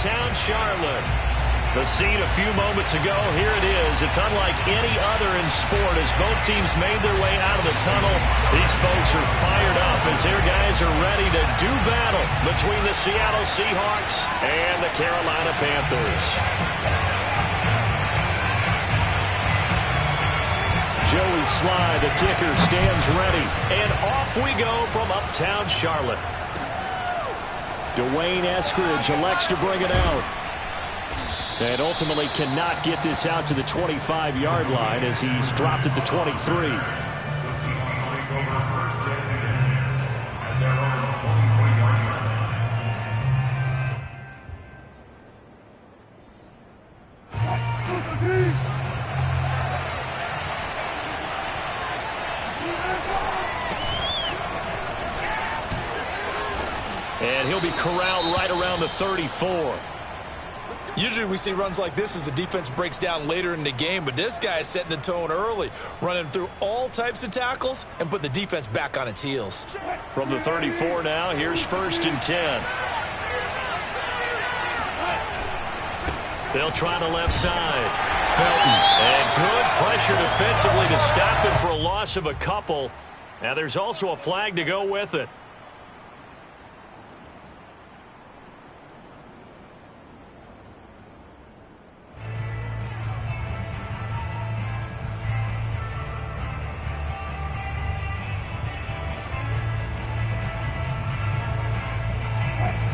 uptown Charlotte. The scene a few moments ago, here it is. It's unlike any other in sport as both teams made their way out of the tunnel. These folks are fired up as their guys are ready to do battle between the Seattle Seahawks and the Carolina Panthers. Joey Sly, the kicker, stands ready. And off we go from uptown Charlotte. Dwayne Eskridge elects to bring it out. And ultimately cannot get this out to the 25-yard line as he's dropped at the 23. And he'll be corralled right around the 34. Usually we see runs like this as the defense breaks down later in the game, but this guy is setting the tone early, running through all types of tackles and putting the defense back on its heels. From the 34 now, here's 1st and 10. They'll try the left side. Felton. And good pressure defensively to stop him for a loss of a couple. Now there's also a flag to go with it.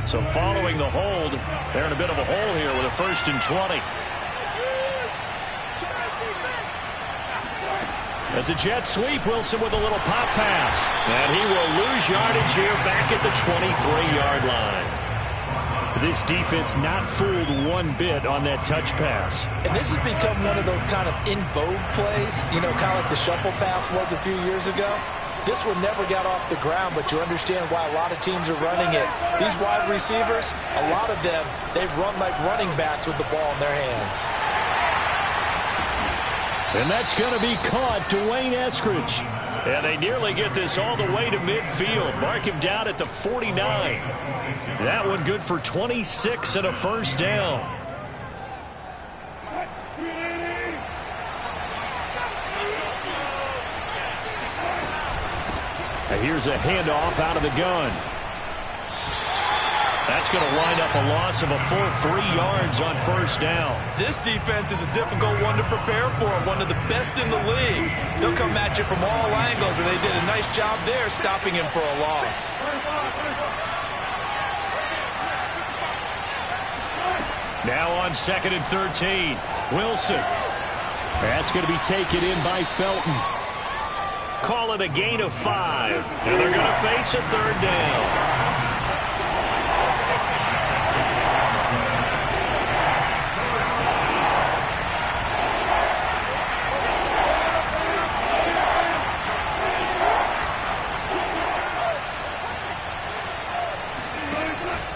So following the hold, they're in a bit of a hole here with a 1st and 20. As a jet sweep, Wilson with a little pop pass. And he will lose yardage here back at the 23-yard line. This defense not fooled one bit on that touch pass. And this has become one of those kind of in vogue plays, you know, kind of like the shuffle pass was a few years ago. This one never got off the ground, but you understand why a lot of teams are running it. These wide receivers, a lot of them, they've run like running backs with the ball in their hands. And that's going to be caught, Dwayne Eskridge. And they nearly get this all the way to midfield. Mark him down at the 49. That one good for 26 and a 1st down. And here's a handoff out of the gun. That's going to wind up a loss of a full 3 yards on 1st down. This defense is a difficult one to prepare for, one of the best in the league. They'll come at you from all angles, and they did a nice job there stopping him for a loss. Now on 2nd and 13, Wilson. That's going to be taken in by Felton. Call it a gain of 5. And they're going to face a 3rd down.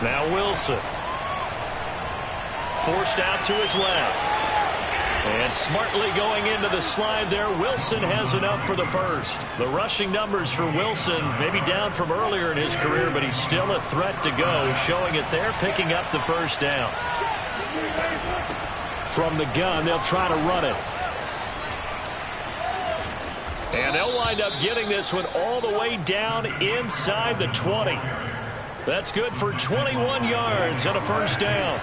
Now Wilson. Forced out to his left. And smartly going into the slide there, Wilson has enough for the 1st. The rushing numbers for Wilson maybe down from earlier in his career, but he's still a threat to go, showing it there, picking up the 1st down. From the gun, they'll try to run it. And they'll wind up getting this one all the way down inside the 20. That's good for 21 yards and a 1st down.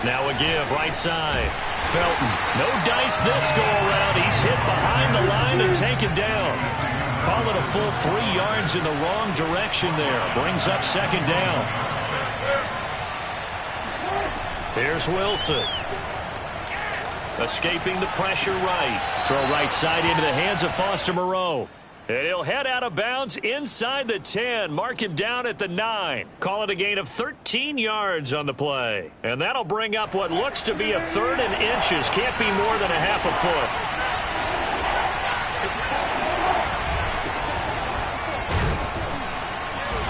Now a give, right side. Felton. No dice this go-around. He's hit behind the line and taken down. Call it a full 3 yards in the wrong direction there. Brings up 2nd down. Here's Wilson. Escaping the pressure right. Throw right side into the hands of Foster Moreau. And he'll head out of bounds inside the 10. Mark him down at the 9. Call it a gain of 13 yards on the play. And that'll bring up what looks to be a 3rd and inches. Can't be more than a half a foot.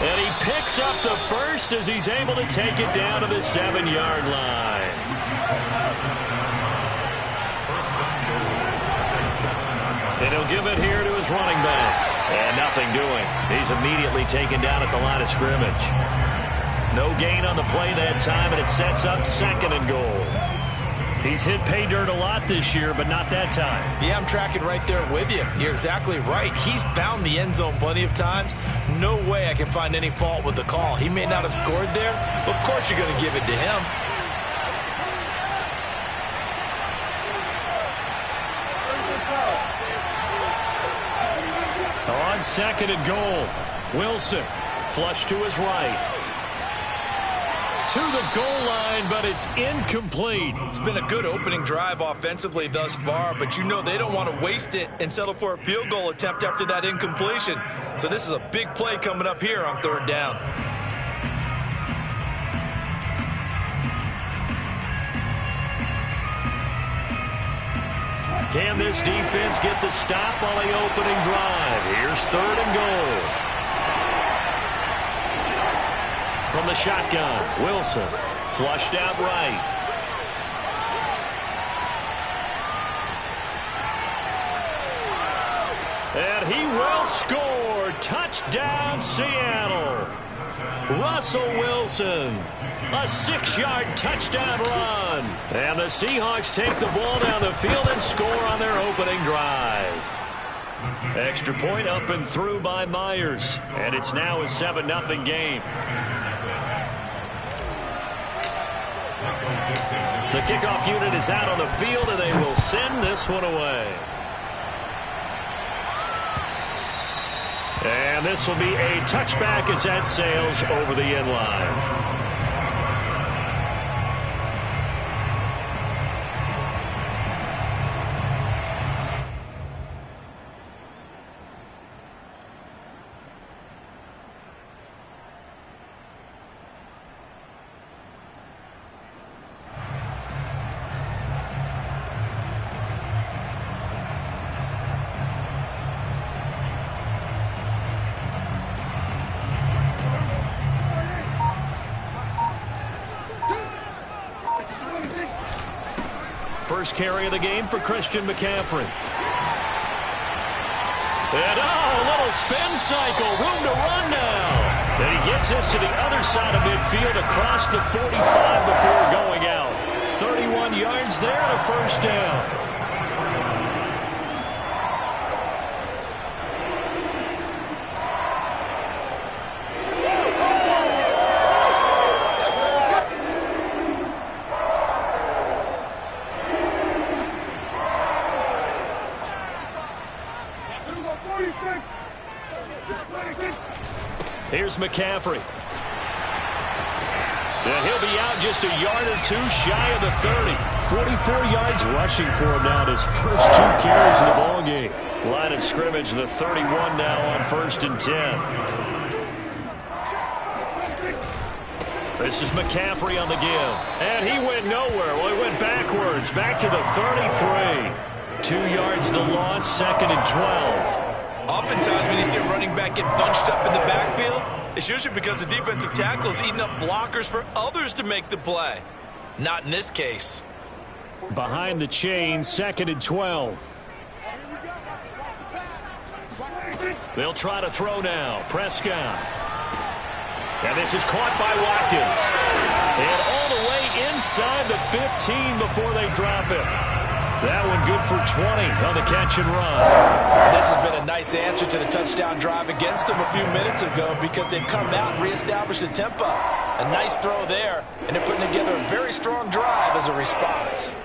And he picks up the 1st as he's able to take it down to the 7-yard line. And he'll give it here to his running back. And nothing doing. He's immediately taken down at the line of scrimmage. No gain on the play that time, and it sets up 2nd and goal. He's hit pay dirt a lot this year, but not that time. Yeah, I'm tracking right there with you. You're exactly right. He's found the end zone plenty of times. No way I can find any fault with the call. He may not have scored there, but of course you're going to give it to him. On 2nd and goal, Wilson flush to his right. To the goal line, but it's incomplete. It's been a good opening drive offensively thus far, but you know they don't want to waste it and settle for a field goal attempt after that incompletion. So this is a big play coming up here on 3rd down. Can this defense get the stop on the opening drive? Here's 3rd and goal. From the shotgun, Wilson flushed out right. And he will score. Touchdown, Seattle. Russell Wilson, a 6-yard touchdown run. And the Seahawks take the ball down the field and score on their opening drive. Extra point up and through by Myers. And it's now a 7-0 game. The kickoff unit is out on the field, and they will send this one away. And this will be a touchback as that sails over the end line. First carry of the game for Christian McCaffrey. And a little spin cycle, room to run now. And he gets this to the other side of midfield across the 45 before going out. 31 yards there and a 1st down. Here's McCaffrey. And he'll be out just a yard or two shy of the 30. 44 yards rushing for him now in his first 2 carries of the ballgame. Line of scrimmage, the 31 now on 1st and 10. This is McCaffrey on the give. And he went nowhere. Well, he went backwards, back to the 33. 2 yards the loss, 2nd and 12. Oftentimes when you see a running back get bunched up in the backfield, it's usually because the defensive tackle is eating up blockers for others to make the play. Not in this case. Behind the chain, 2nd and 12. They'll try to throw now. Prescott. And this is caught by Watkins. And all the way inside the 15 before they drop it. That one good for 20 on the catch and run. This has been a nice answer to the touchdown drive against them a few minutes ago because they've come out and reestablished the tempo. A nice throw there, and they're putting together a very strong drive as a response.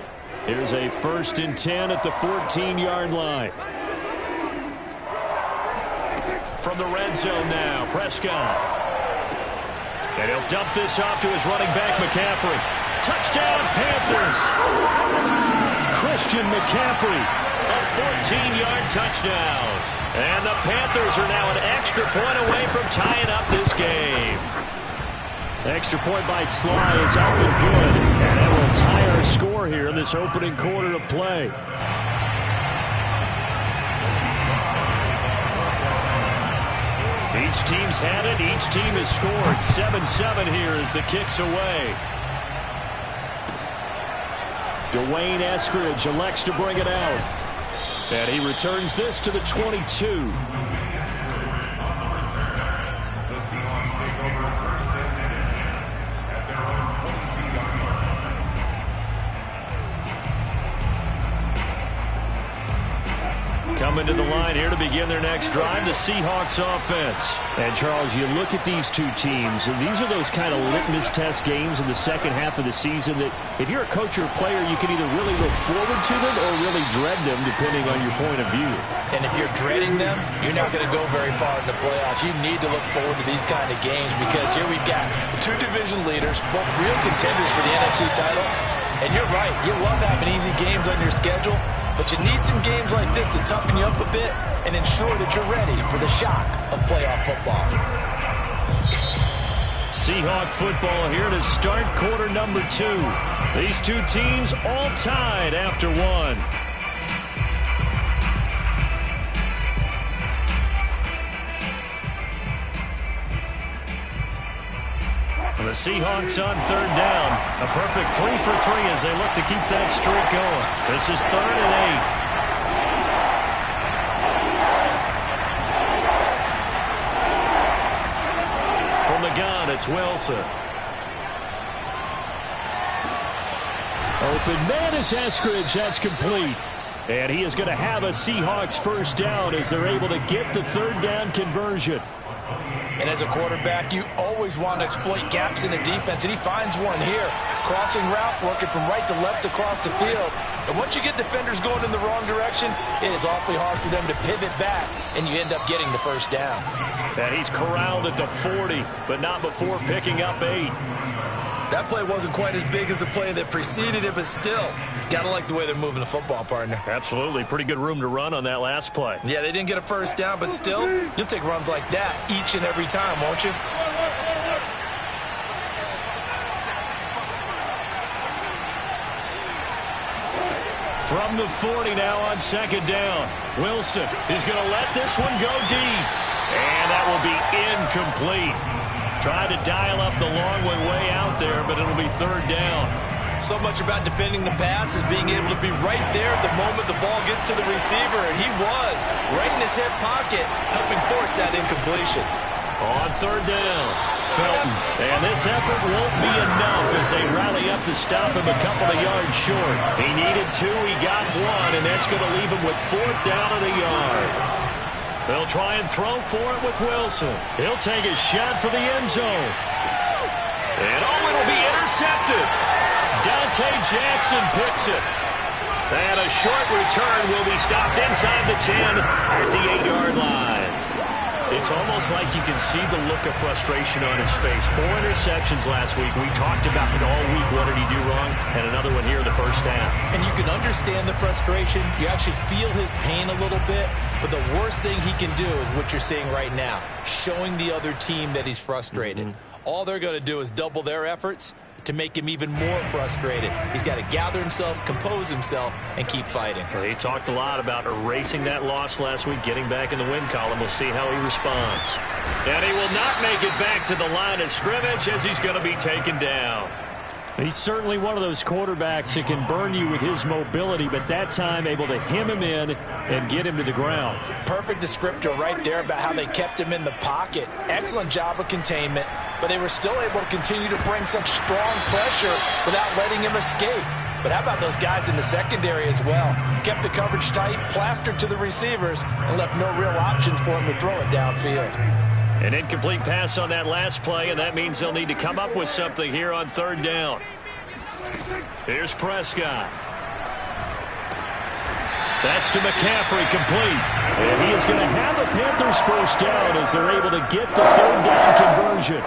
Here's a 1st and 10 at the 14-yard line. From the red zone now, Prescott. And he'll dump this off to his running back, McCaffrey. Touchdown, Panthers! Christian McCaffrey, a 14-yard touchdown. And the Panthers are now an extra point away from tying up this game. Extra point by Sly is up and good. And that will tie our score here in this opening quarter of play. Each team's had it. Each team has scored. 7-7 here as the kick's away. Dwayne Eskridge elects to bring it out. And he returns this to the 22. coming to the line here to begin their next drive, the Seahawks offense. And, Charles, you look at these two teams, and these are those kind of litmus test games in the second half of the season that if you're a coach or a player, you can either really look forward to them or really dread them, depending on your point of view. And if you're dreading them, you're not going to go very far in the playoffs. You need to look forward to these kind of games because here we've got two division leaders, both real contenders for the NFC title. And you're right, you love having easy games on your schedule, but you need some games like this to toughen you up a bit and ensure that you're ready for the shock of playoff football. Seahawk football here to start quarter number 2. These two teams all tied after one. The Seahawks on third down. A perfect 3 for 3 as they look to keep that streak going. This is 3rd and 8. From the gun, it's Wilson. Open man is Eskridge. That's complete. And he is going to have a Seahawks first down as they're able to get the 3rd down conversion. And as a quarterback, you always want to exploit gaps in the defense, and he finds one here. Crossing route, working from right to left across the field. And once you get defenders going in the wrong direction, it is awfully hard for them to pivot back, and you end up getting the first down. And he's corralled at the 40, but not before picking up 8. That play wasn't quite as big as the play that preceded it, but still, gotta like the way they're moving the football, partner. Absolutely. Pretty good room to run on that last play. Yeah, they didn't get a first down, but still, you'll take runs like that each and every time, won't you? From the 40 now on 2nd down. Wilson is going to let this one go deep. And that will be incomplete. Tried to dial up the long way out there, but it'll be 3rd down. So much about defending the pass is being able to be right there at the moment the ball gets to the receiver, and he was right in his hip pocket, helping force that incompletion. On 3rd down, Felton. And this effort won't be enough as they rally up to stop him a couple of yards short. He needed 2, he got 1, and that's going to leave him with 4th down and a yard. They'll try and throw for it with Wilson. He'll take a shot for the end zone. And it'll be intercepted. Dante Jackson picks it. And a short return will be stopped inside the 10 at the 8-yard line. It's almost like you can see the look of frustration on his face. 4 interceptions last week. We talked about it all week. What did he do wrong? And another one here in the first half. And you can understand the frustration. You actually feel his pain a little bit. But the worst thing he can do is what you're seeing right now, showing the other team that he's frustrated. All they're going to do is double their efforts to make him even more frustrated. He's got to gather himself, compose himself, and keep fighting. Well, he talked a lot about erasing that loss last week, getting back in the win column. We'll see how he responds. And he will not make it back to the line of scrimmage as he's going to be taken down. He's certainly one of those quarterbacks that can burn you with his mobility, but that time able to hem him in and get him to the ground. Perfect descriptor right there about how they kept him in the pocket. Excellent job of containment, but they were still able to continue to bring such strong pressure without letting him escape. But how about those guys in the secondary as well? Kept the coverage tight, plastered to the receivers, and left no real options for him to throw it downfield. An incomplete pass on that last play, and that means they'll need to come up with something here on 3rd down. Here's Prescott. That's to McCaffrey, complete. And he is going to have a Panthers first down as they're able to get the 3rd down conversion.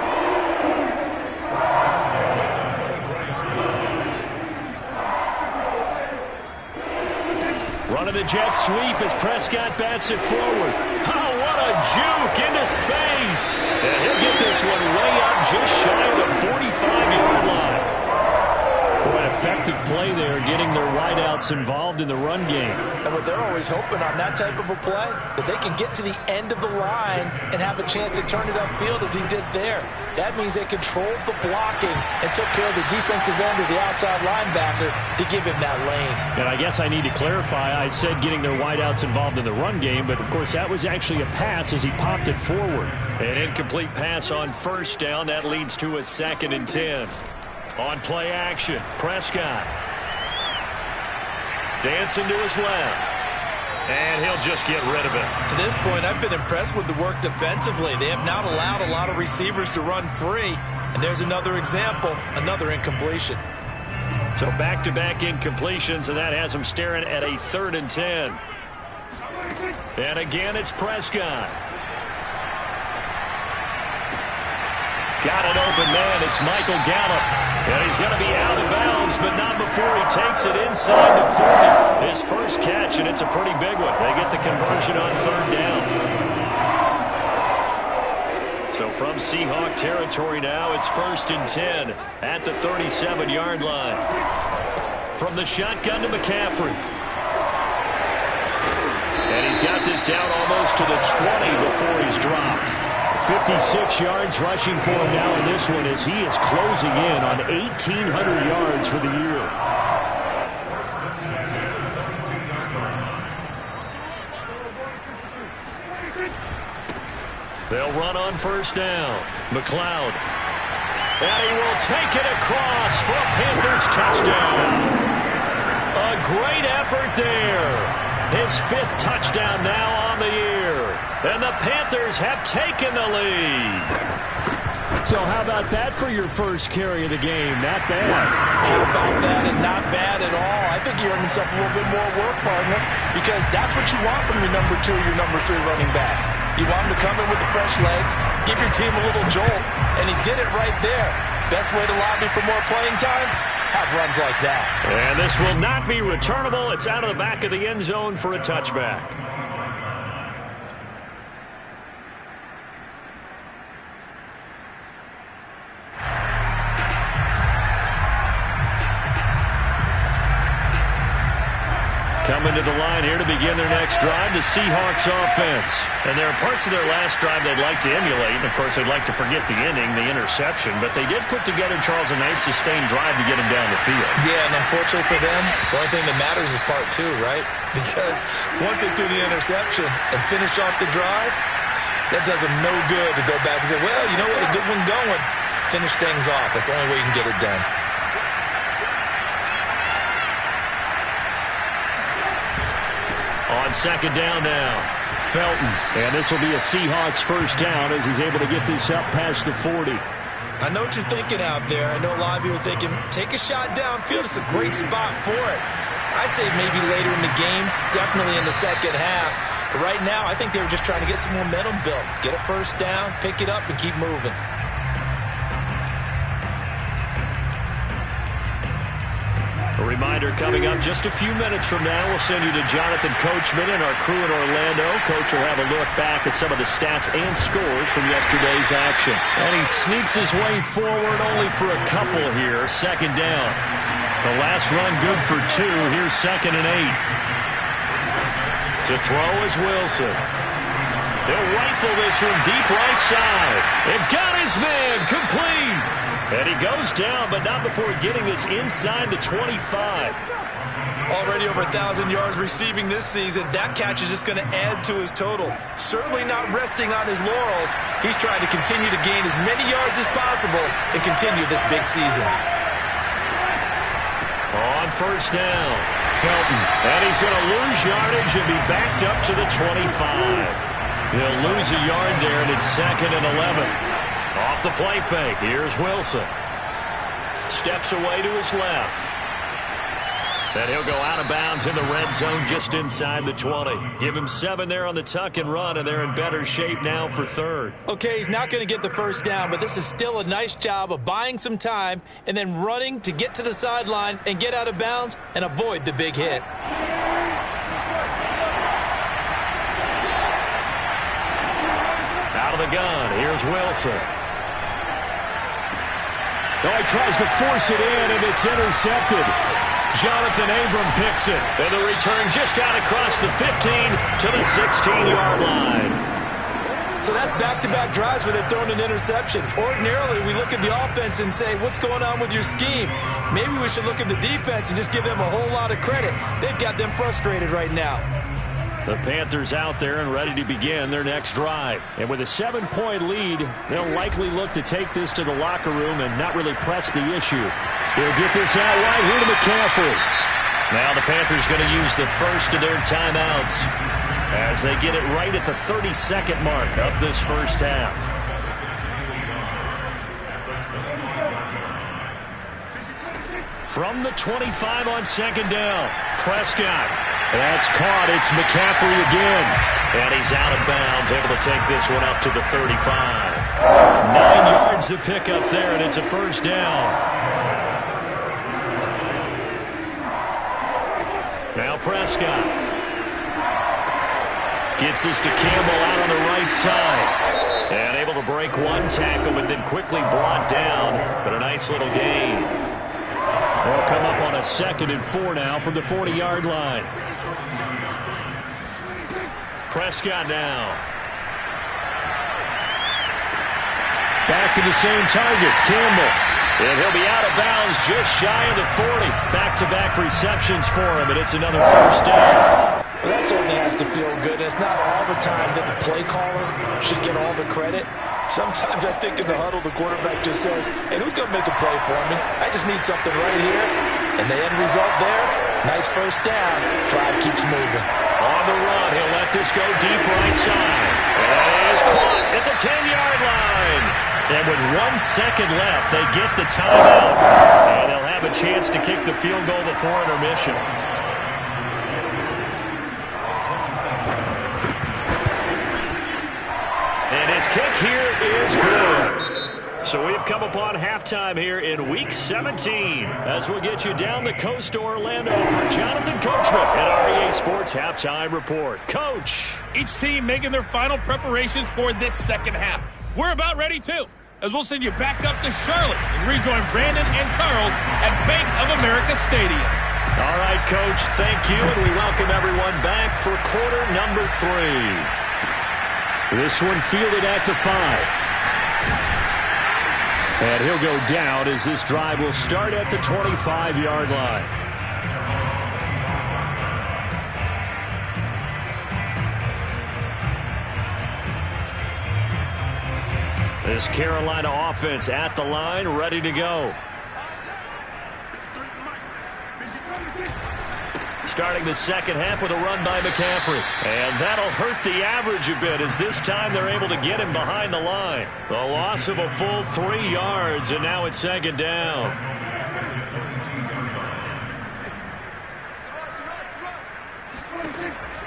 Running the jet sweep as Prescott bats it forward. Oh, what a juke into space. And he'll get this one way up just shy of the 45-yard line. Boy, an effective play there, getting their wideouts involved in the run game. And what they're always hoping on that type of a play, that they can get to the end of the line and have a chance to turn it upfield as he did there. That means they controlled the blocking and took care of the defensive end or the outside linebacker to give him that lane. And I guess I need to clarify, I said getting their wideouts involved in the run game, but of course that was actually a pass as he popped it forward. An incomplete pass on first down. That leads to a 2nd and 10. On play action, Prescott. Dancing to his left. And he'll just get rid of it. To this point, I've been impressed with the work defensively. They have not allowed a lot of receivers to run free. And there's another example, another incompletion. So back-to-back incompletions, and that has him staring at a 3rd and 10. And again, it's Prescott. Got an open man. It's Michael Gallup. And he's going to be out of bounds, but not before he takes it inside the 40. His first catch, and it's a pretty big one. They get the conversion on 3rd down. So from Seahawk territory now, it's 1st and 10 at the 37-yard line. From the shotgun to McCaffrey. And he's got this down almost to the 20 before he's dropped. 56 yards rushing for him now in this one as he is closing in on 1,800 yards for the year. They'll run on 1st down. McLeod. And he will take it across for a Panthers touchdown. A great effort there. His 5th touchdown now on the year. And the Panthers have taken the lead. So how about that for your first carry of the game? Not bad. How about that and not bad at all? I think he earned himself a little bit more work, partner, because that's what you want from your number 2 or your number 3 running backs. You want him to come in with the fresh legs, give your team a little jolt, and he did it right there. Best way to lobby for more playing time? Have runs like that. And this will not be returnable. It's out of the back of the end zone for a touchback. Coming to the line here to begin their next drive, the Seahawks offense. And there are parts of their last drive they'd like to emulate. And, of course, they'd like to forget the ending, the interception. But they did put together, Charles, a nice sustained drive to get him down the field. Yeah, and unfortunately for them, the only thing that matters is part 2, right? Because once they do the interception and finish off the drive, that does them no good to go back and say, well, you know what, a good one going. Finish things off. That's the only way you can get it done. On 2nd down now, Felton. And this will be a Seahawks 1st down as he's able to get this up past the 40. I know what you're thinking out there. I know a lot of you are thinking, take a shot downfield. It's a great spot for it. I'd say maybe later in the game, definitely in the second half. But right now, I think they were just trying to get some momentum built. Get a 1st down, pick it up, and keep moving. A reminder coming up just a few minutes from now. We'll send you to Jonathan Coachman and our crew in Orlando. Coach will have a look back at some of the stats and scores from yesterday's action. And he sneaks his way forward only for a couple here. 2nd down. The last run good for 2. Here's 2nd and 8. To throw is Wilson. He'll rifle this from deep right side. And got his man complete. And he goes down, but not before getting this inside the 25. Already over 1,000 yards receiving this season. That catch is just going to add to his total. Certainly not resting on his laurels. He's trying to continue to gain as many yards as possible and continue this big season. On 1st down, Felton. And he's going to lose yardage and be backed up to the 25. He'll lose a yard there, and it's 2nd and 11. Off the play fake, here's Wilson. Steps away to his left. And he'll go out of bounds in the red zone just inside the 20. Give him 7 there on the tuck and run, and they're in better shape now for 3rd. Okay, he's not going to get the 1st down, but this is still a nice job of buying some time and then running to get to the sideline and get out of bounds and avoid the big hit. Out of the gun, here's Wilson. Oh, he tries to force it in, and it's intercepted. Jonathan Abram picks it. And the return just out across the 15 to the 16-yard line. So that's back-to-back drives where they've thrown an interception. Ordinarily, we look at the offense and say, what's going on with your scheme? Maybe we should look at the defense and just give them a whole lot of credit. They've got them frustrated right now. The Panthers out there and ready to begin their next drive. And with a 7-point lead, they'll likely look to take this to the locker room and not really press the issue. He'll get this out right here to McCaffrey. Now the Panthers going to use the first of their timeouts as they get it right at the 30-second mark of this first half. From the 25 on second down, Prescott. That's caught. It's McCaffrey again. And he's out of bounds, able to take this one up to the 35. 9 yards to pick up there, and it's a first down. Now Prescott gets this to Campbell out on the right side. And able to break one tackle, but then quickly brought down. But a nice little gain. They'll come up on a 2nd and 4 now from the 40-yard line. Prescott now. Back to the same target, Campbell. And he'll be out of bounds just shy of the 40. Back-to-back receptions for him, and it's another first down. Well, that certainly has to feel good. It's not all the time that the play caller should get all the credit. Sometimes I think in the huddle, the quarterback just says, hey, who's going to make a play for me? I just need something right here. And the end result there, nice first down. Drive keeps moving. On the run, he'll let this go deep right side. And it is caught at the 10-yard line. And with 1 second left, they get the timeout. And they'll have a chance to kick the field goal before intermission. And his kick here is good. So we've come upon halftime here in Week 17 as we'll get you down the coast to Orlando for Jonathan Coachman at REA Sports Halftime Report. Coach. Each team making their final preparations for this second half. We're about ready, too, as we'll send you back up to Charlotte and rejoin Brandon and Charles at Bank of America Stadium. All right, Coach, thank you, and we welcome everyone back for quarter number 3. This one fielded at the 5. And he'll go down as this drive will start at the 25-yard line. This Carolina offense at the line, ready to go. Starting the second half with a run by McCaffrey. And that'll hurt the average a bit as this time they're able to get him behind the line. The loss of a full 3 yards, and now it's second down.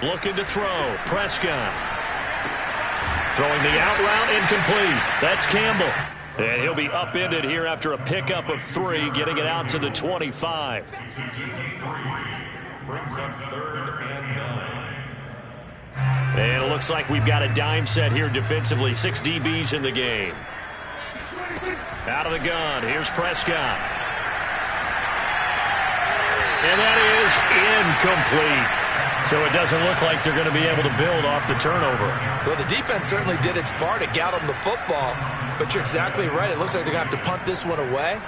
Looking to throw. Prescott. Throwing the out route incomplete. That's Campbell. And he'll be upended here after a pickup of 3, getting it out to the 25. Brings up 3rd and 9. And it looks like we've got a dime set here defensively. 6 DBs in the game. Out of the gun. Here's Prescott. And that is incomplete. So it doesn't look like they're going to be able to build off the turnover. Well, the defense certainly did its part to get them the football. But you're exactly right. It looks like they're going to have to punt this one away.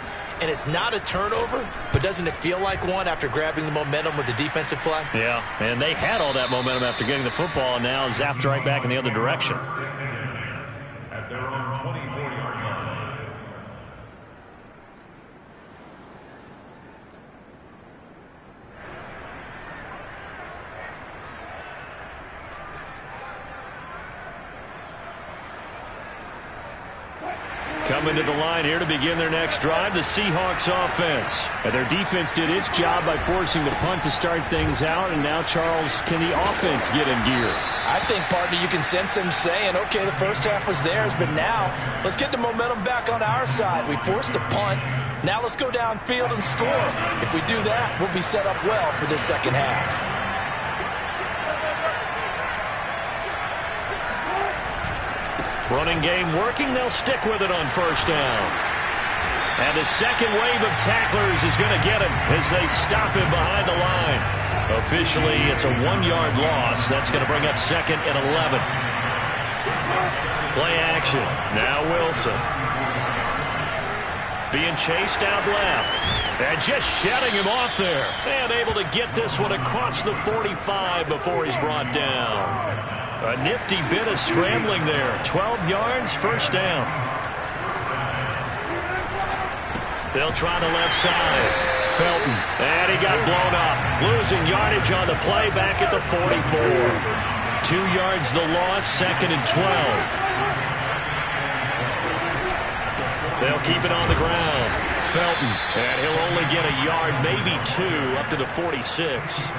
And it's not a turnover, but doesn't it feel like one after grabbing the momentum with the defensive play? Yeah, and they had all that momentum after getting the football, and now zapped right back in the other direction. At their own 24-yard line. Coming to the line here to begin their next drive, the Seahawks offense. And their defense did its job by forcing the punt to start things out, and now, Charles, can the offense get in gear? I think, partner, you can sense them saying, okay, the first half was theirs, but now let's get the momentum back on our side. We forced a punt. Now let's go downfield and score. If we do that, we'll be set up well for this second half. Running game working. They'll stick with it on first down. And the second wave of tacklers is going to get him as they stop him behind the line. Officially, it's a 1-yard loss. That's going to bring up 2nd and 11. Play action. Now Wilson. Being chased out left. And just shedding him off there. And able to get this one across the 45 before he's brought down. A nifty bit of scrambling there. 12 yards, first down. They'll try the left side. Felton. And he got blown up. Losing yardage on the play back at the 44. 2 yards the loss, 2nd and 12. They'll keep it on the ground. Felton. And he'll only get a yard, maybe 2, up to the 46.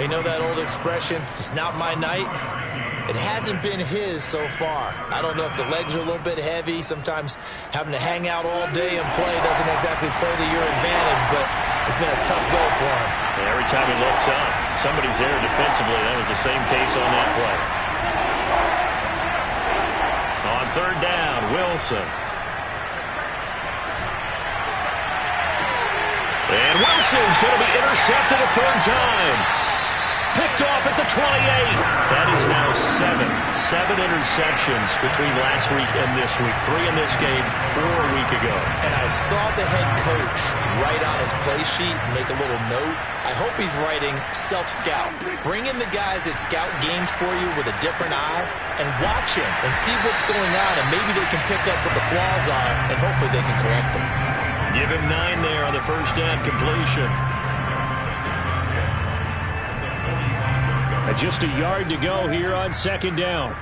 You know that old expression, it's not my night? It hasn't been his so far. I don't know if the legs are a little bit heavy. Sometimes having to hang out all day and play doesn't exactly play to your advantage, but it's been a tough go for him. And every time he looks up, somebody's there defensively. That was the same case on that play. On 3rd down, Wilson. And Wilson's going to be intercepted a 3rd time. Picked off at the 28. That is now 7 interceptions between last week and this week. 3 in this game, 4 a week ago. And I saw the head coach write on his play sheet, make a little note. I hope he's writing self-scout. Bring in the guys that scout games for you with a different eye and watch him and see what's going on, and maybe they can pick up what the flaws are, and hopefully they can correct them. Give him 9 there on the 1st down completion. Just a yard to go here on 2nd down.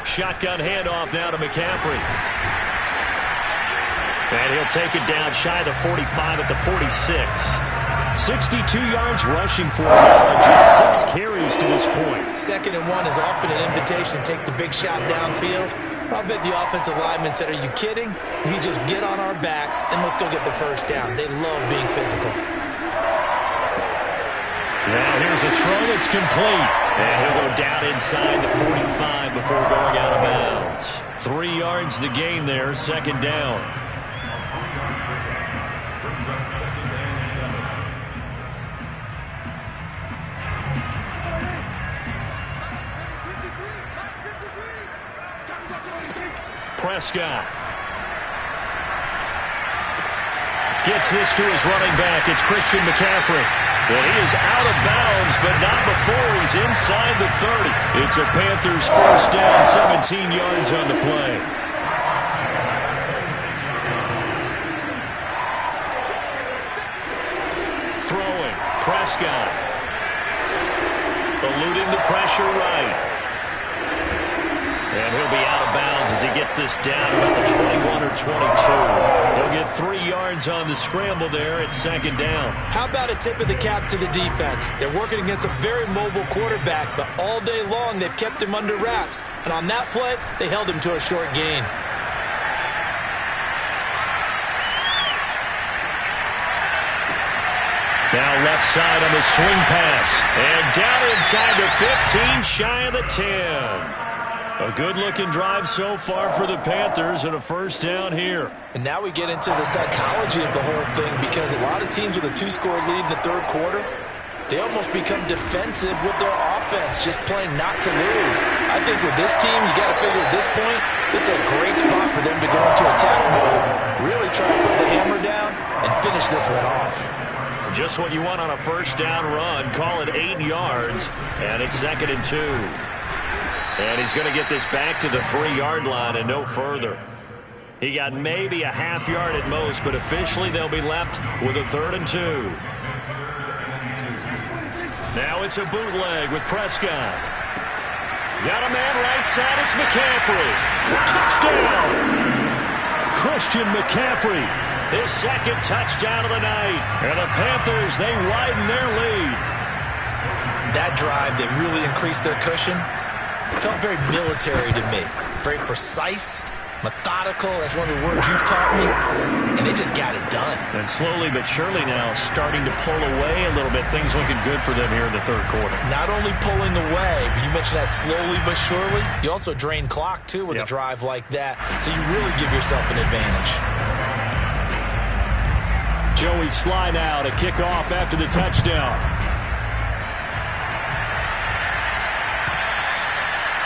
Shotgun handoff now to McCaffrey. And he'll take it down shy of the 45 at the 46. 62 yards rushing for him. Just 6 carries to this point. 2nd and 1 is often an invitation to take the big shot downfield. I bet the offensive lineman said, are you kidding? We just get on our backs and let's go get the 1st down. They love being physical. Now here's a throw that's complete. And he'll go down inside the 45 before going out of bounds. 3 yards the gain there, 2nd down. Prescott gets this to his running back. It's Christian McCaffrey. And he is out of bounds, but not before he's inside the 30. It's a Panthers 1st down, 17 yards on the play. Throwing, Prescott. Eluding the pressure right. And he'll be out of bounds as he gets this down about the 21 or 22. He'll get 3 yards on the scramble there at 2nd down. How about a tip of the cap to the defense? They're working against a very mobile quarterback, but all day long they've kept him under wraps. And on that play, they held him to a short gain. Now left side on the swing pass. And down inside the 15, shy of the 10. A good-looking drive so far for the Panthers and a 1st down here. And now we get into the psychology of the whole thing, because a lot of teams with a 2-score lead in the 3rd quarter, they almost become defensive with their offense, just playing not to lose. I think with this team, you got to figure at this point, this is a great spot for them to go into attack mode, really try to put the hammer down and finish this one off. Just what you want on a 1st down run. Call it 8 yards, and it's 2nd and 2. And he's going to get this back to the 3-yard line and no further. He got maybe a half yard at most, but officially they'll be left with a 3rd and 2. Now it's a bootleg with Prescott. Got a man right side, it's McCaffrey. Touchdown! Christian McCaffrey. His 2nd touchdown of the night. And the Panthers, they widen their lead. That drive that really increased their cushion felt very military to me. Very precise, methodical. That's one of the words you've taught me. And they just got it done. And slowly but surely now starting to pull away a little bit. Things looking good for them here in the 3rd quarter. Not only pulling away, but you mentioned that slowly but surely. You also drain clock, too, with a drive like that. So you really give yourself an advantage. Joey slide out, a kickoff after the touchdown.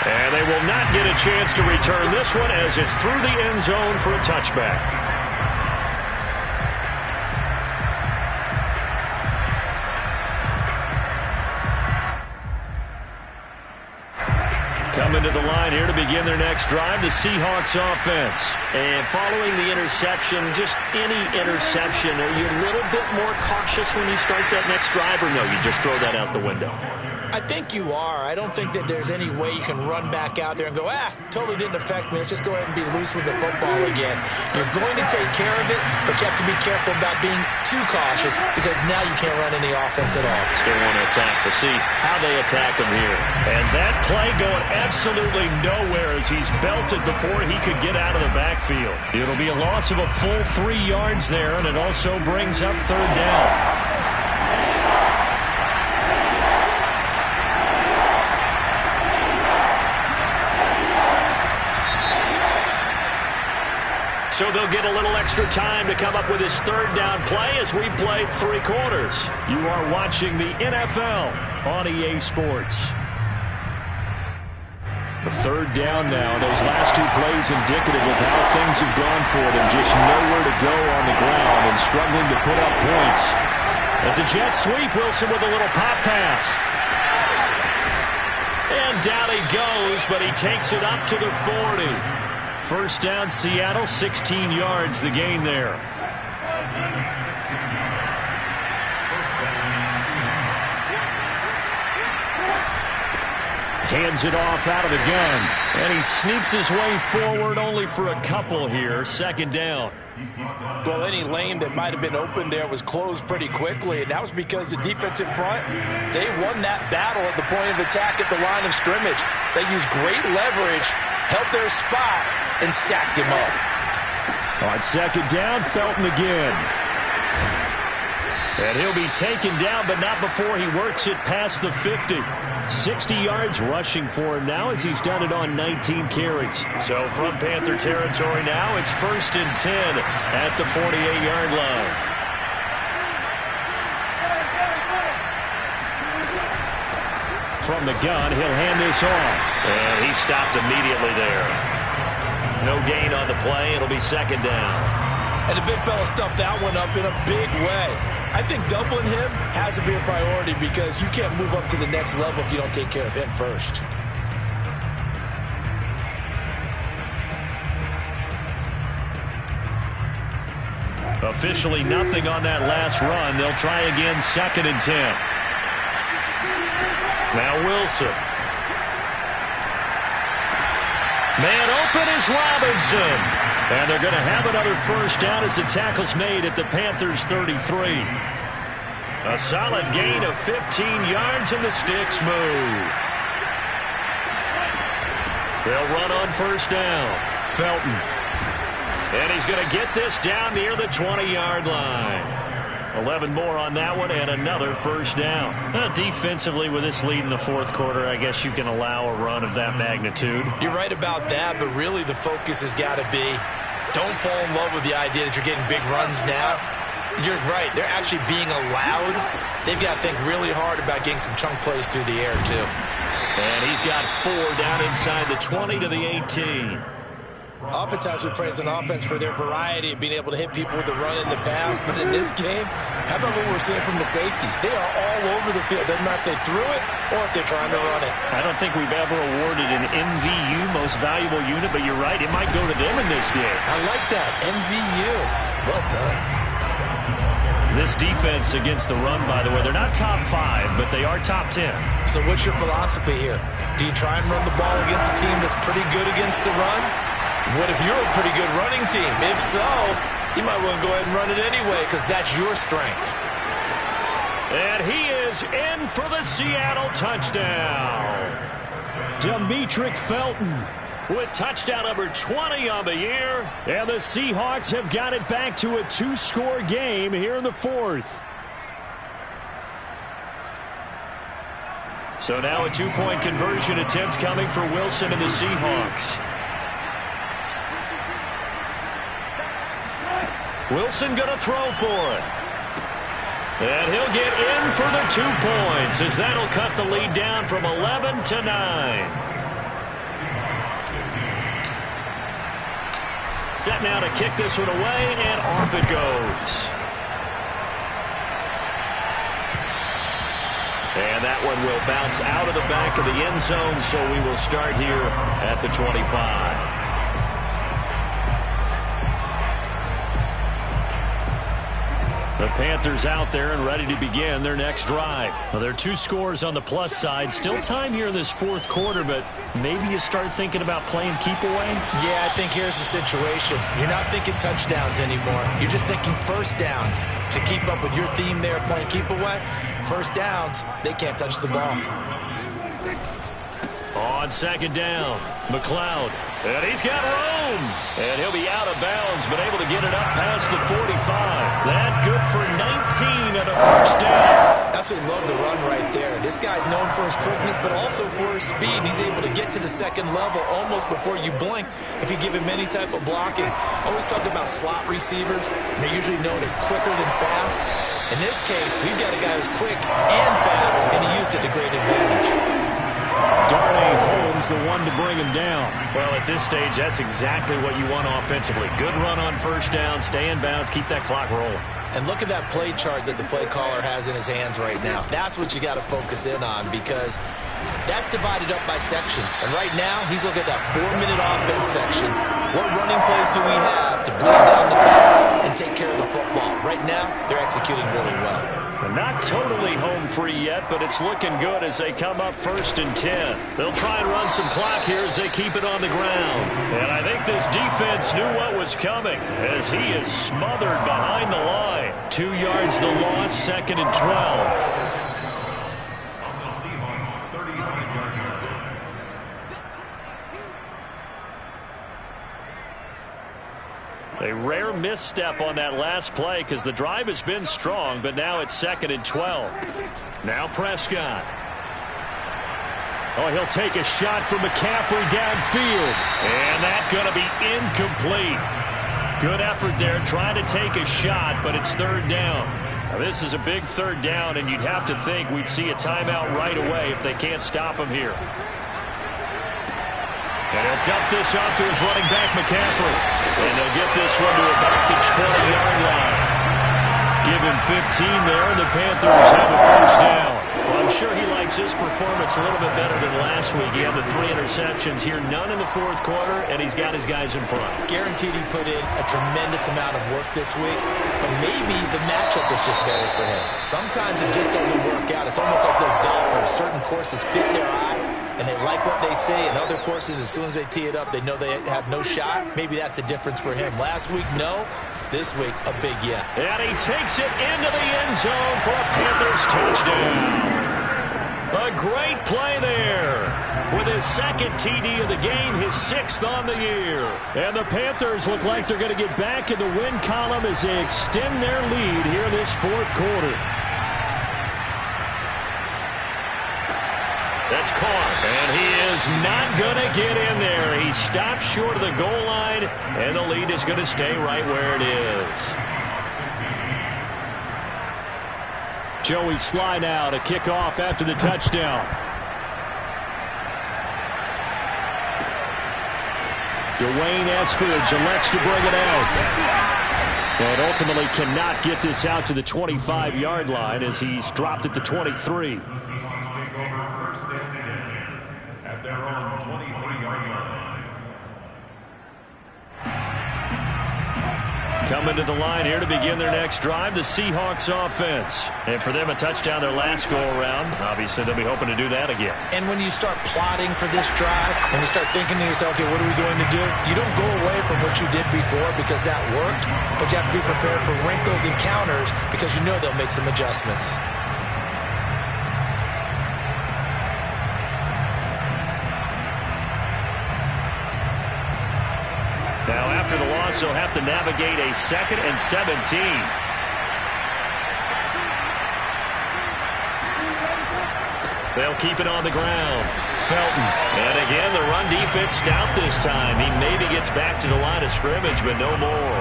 And they will not get a chance to return this one as it's through the end zone for a touchback. Coming to the line here to begin their next drive, the Seahawks offense. And following the interception, just any interception, are you a little bit more cautious when you start that next drive, or no, you just throw that out the window? I think you are. I don't think that there's any way you can run back out there and go, totally didn't affect me. Let's just go ahead and be loose with the football again. You're going to take care of it, but you have to be careful about being too cautious because now you can't run any offense at all. Still want to attack. We'll see how they attack him here. And that play going absolutely nowhere as he's belted before he could get out of the backfield. It'll be a loss of a full 3 yards there, and it also brings up third down. So they'll get a little extra time to come up with his third down play as we've played 3 quarters. You are watching the NFL on EA Sports. The third down now. Those last 2 plays indicative of how things have gone for them. Just nowhere to go on the ground and struggling to put up points. It's a jet sweep. Wilson with a little pop pass. And down he goes, but he takes it up to the 40. First down, Seattle, 16 yards, the gain there. Hands it off out of the gun. And he sneaks his way forward only for a couple here. Second down. Well, any lane that might have been open there was closed pretty quickly, and that was because the defensive front, they won that battle at the point of attack at the line of scrimmage. They used great leverage, held their spot, and stacked him up. On second down, Felton again. And he'll be taken down, but not before he works it past the 50. 60 yards rushing for him now as he's done it on 19 carries. So from Panther territory now, it's 1st and 10 at the 48-yard line. From the gun, he'll hand this off. And he stopped immediately there. No gain on the play. It'll be second down. And the big fella stuffed that one up in a big way. I think doubling him has to be a priority because you can't move up to the next level if you don't take care of him first. Officially nothing on that last run. They'll try again, 2nd and 10. Now Wilson. Man open is Robinson. And they're going to have another first down as the tackle's made at the Panthers' 33. A solid gain of 15 yards and the sticks move. They'll run on first down. Felton. And he's going to get this down near the 20-yard line. 11 more on that one and another first down. Defensively with this lead in the 4th quarter, I guess you can allow a run of that magnitude. You're right about that, but really the focus has got to be don't fall in love with the idea that you're getting big runs now. You're right. They're actually being allowed. They've got to think really hard about getting some chunk plays through the air, too. And he's got 4 down inside the 20 to the 18. Oftentimes we praise an offense for their variety of being able to hit people with the run in the pass, but in this game, how about what we're seeing from the safeties? They are all over the field. Doesn't matter if they threw it or if they're trying to run it. I don't think we've ever awarded an MVU, most valuable unit, but you're right, it might go to them in this game. I like that, MVU. Well done. This defense against the run, by the way, they're not top 5, but they are top 10. So what's your philosophy here? Do you try and run the ball against a team that's pretty good against the run? What if you're a pretty good running team? If so, you might want to go ahead and run it anyway because that's your strength. And he is in for the Seattle touchdown. Demetric Felton with touchdown number 20 on the year. And the Seahawks have got it back to a 2-score game here in the 4th. So now a 2-point conversion attempt coming for Wilson and the Seahawks. Wilson going to throw for it. And he'll get in for the 2 points as that'll cut the lead down from 11 to 9. Set now to kick this one away, and off it goes. And And that one will bounce out of the back of the end zone, so we will start here at the 25. The Panthers out there and ready to begin their next drive. Well, there are 2 scores on the plus side. Still time here in this fourth quarter, but maybe you start thinking about playing keep away? Yeah, I think here's the situation. You're not thinking touchdowns anymore. You're just thinking first downs. To keep up with your theme there, playing keep away, first downs, they can't touch the ball. On second down, McLeod. And he's got room. And he'll be out of bounds, but able to get it up past the 45. That good for 19 and a first down. Absolutely love the run right there. This guy's known for his quickness, but also for his speed. He's able to get to the second level almost before you blink if you give him any type of blocking. Always talk about slot receivers. They're usually known as quicker than fast. In this case, we've got a guy who's quick and fast, and he used it to great advantage. Darnay Holmes, the one to bring him down. Well, at this stage, that's exactly what you want offensively. Good run on first down, stay in bounds, keep that clock rolling. And look at that play chart that the play caller has in his hands right now. That's what you got to focus in on, because that's divided up by sections. And right now, he's looking at that 4-minute offense section. What running plays do we have to bleed down the clock and take care of the football? Right now, they're executing really well. They're not totally home free yet, but it's looking good as they come up 1st and 10. They'll try and run some clock here as they keep it on the ground. And I think this defense knew what was coming as he is smothered behind the line. 2 yards the loss, 2nd and 12. A rare misstep on that last play because the drive has been strong, but now it's 2nd and 12. Now Prescott. Oh, he'll take a shot from McCaffrey downfield. And that's going to be incomplete. Good effort there trying to take a shot, but it's 3rd down. Now, this is a big 3rd down, and you'd have to think we'd see a timeout right away if they can't stop him here. And he'll dump this off to his running back, McCaffrey. And they'll get this one to about the 20-yard line. Give him 15 there, and the Panthers have a first down. Well, I'm sure he likes his performance a little bit better than last week. He had the 3 interceptions here, none in the fourth quarter, and he's got his guys in front. Guaranteed he put in a tremendous amount of work this week, but maybe the matchup was just better for him. Sometimes it just doesn't work out. It's almost like those golfers. Certain courses fit their eye, and they like what they say. In other courses, as soon as they tee it up, they know they have no shot. Maybe that's the difference for him. Last week, no. This week, a big yeah. And he takes it into the end zone for a Panthers touchdown. A great play there. With his 2nd TD of the game, his 6th on the year. And the Panthers look like they're going to get back in the win column as they extend their lead here this fourth quarter. That's caught, and he is not going to get in there. He stopped short of the goal line, and the lead is going to stay right where it is. Joey Sly now to kick off after the touchdown. Dwayne Eskridge elects to bring it out. And ultimately cannot get this out to the 25-yard line as he's dropped at the 23. At their own 23-yard line. Coming to the line here to begin their next drive, the Seahawks offense. And for them, a touchdown their last go-around. Obviously, they'll be hoping to do that again. And when you start plotting for this drive, when you start thinking to yourself, okay, what are we going to do? You don't go away from what you did before because that worked, but you have to be prepared for wrinkles and counters because you know they'll make some adjustments. Now, after the loss, they'll have to navigate a 2nd and 17. They'll keep it on the ground. Felton. And again, the run defense stout this time. He maybe gets back to the line of scrimmage, but no more.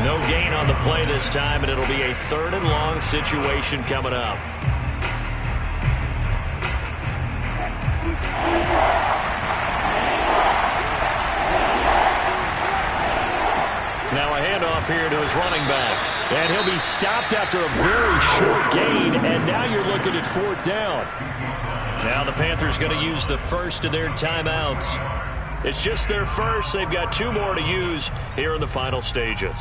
No gain on the play this time, and it'll be a 3rd and long situation coming up. Now a handoff here to his running back. And he'll be stopped after a very short gain, and now you're looking at 4th down. Now the Panthers going to use the first of their timeouts. It's just their first. They've got 2 more to use here in the final stages.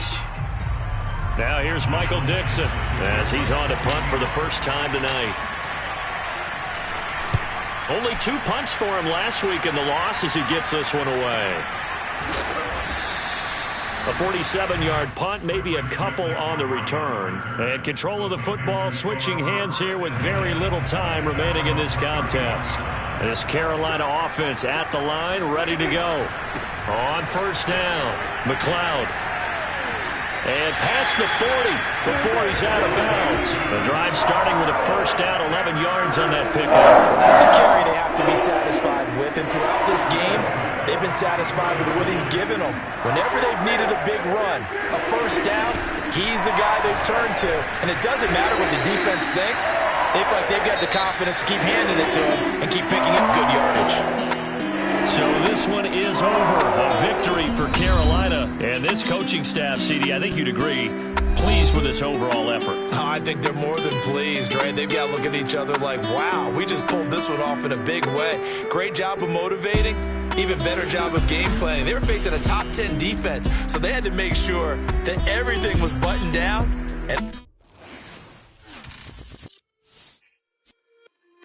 Now here's Michael Dixon as he's on to punt for the first time tonight. Only 2 punts for him last week in the loss as he gets this one away. A 47-yard punt, maybe a couple on the return. And control of the football switching hands here with very little time remaining in this contest. This Carolina offense at the line, ready to go. On first down, McLeod. And past the 40 before he's out of bounds. The drive starting with a first down, 11 yards on that pickup. That's a carry they have to be satisfied with. And throughout this game, they've been satisfied with what he's given them. Whenever they've needed a big run, a first down, he's the guy they've turned to. And it doesn't matter what the defense thinks. They feel like they've got the confidence to keep handing it to him and keep picking up good yardage. So this one is over. A victory for Carolina. And this coaching staff, CD, I think you'd agree, pleased with this overall effort. I think they're more than pleased, right? They've got to look at each other like, wow, we just pulled this one off in a big way. Great job of motivating. Even better job of game planning. They were facing a top 10 defense, so they had to make sure that everything was buttoned down. And